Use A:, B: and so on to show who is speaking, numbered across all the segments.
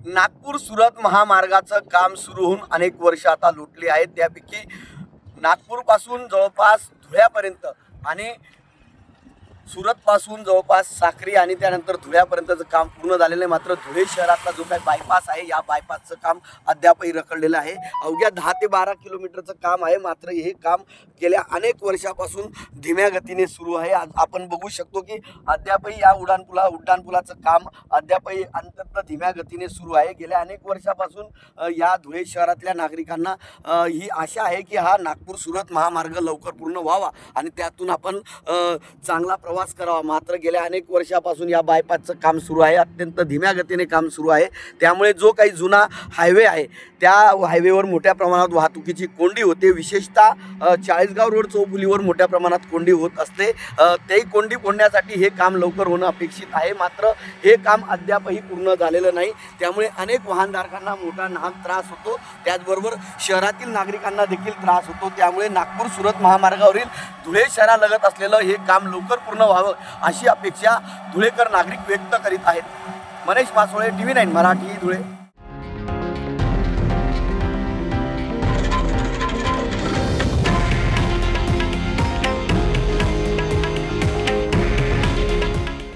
A: नागपूर सुरत महामार्गाचं काम सुरू होऊन अनेक वर्ष आता लोटली आहेत। त्यापैकी नागपूरपासून जवळपास धुळ्यापर्यंत आणि सुरतपासून जवळपास साक्री आणि त्यानंतर धुळ्यापर्यंतचं काम पूर्ण झालेलं आहे। मात्र धुळे शहरातला जो काही बायपास आहे या बायपासचं काम अद्यापही रखडलेलं आहे। अवघ्या 10 ते 12 किलोमीटरचं काम आहे। मात्र हे काम गेल्या अनेक वर्षापासून धीम्या गतीने सुरू आहे। आज आपण बघू शकतो की अद्यापही या उड्डाणपुलाचं काम अद्यापही अंततः धीम्या गतीने सुरू आहे। गेल्या अनेक वर्षापासून या धुळे शहरातल्या नागरिकांना ही आशा आहे की हा नागपूर सुरत महामार्ग लवकर पूर्ण व्हावा आणि त्यातून आपण चांगला प्रवास करावा। मात्र गेल्या अनेक वर्षापासून या बायपासचं काम सुरू आहे, अत्यंत धीम्या गतीने काम सुरू आहे। त्यामुळे जो काही जुना हायवे आहे त्या हायवेवर मोठ्या प्रमाणात वाहतुकीची कोंडी होते। विशेषतः चाळीसगाव रोड चौफुलीवर मोठ्या प्रमाणात कोंडी होत असते। ते कोंडी फोडण्यासाठी हे काम लवकर होणं अपेक्षित आहे। मात्र हे काम अद्यापही पूर्ण झालेलं नाही। त्यामुळे अनेक वाहनधारकांना मोठा नाहक त्रास होतो, त्याचबरोबर शहरातील नागरिकांना देखील त्रास होतो। त्यामुळे नागपूर सुरत महामार्गावरील धुळे शहरालगत असलेलं हे काम लवकर पूर्ण व्हावं अशी अपेक्षा धुळेकर नागरिक व्यक्त करीत आहेत। मनीष मासोळे, TV9 मराठी, धुळे।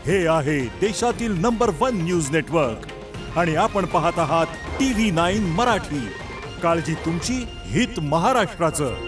B: हे आहे देशातील नंबर 1 न्यूज नेटवर्क आणि आपण पाहत आहात TV9 मराठी। काळजी तुमची, हित महाराष्ट्राचं।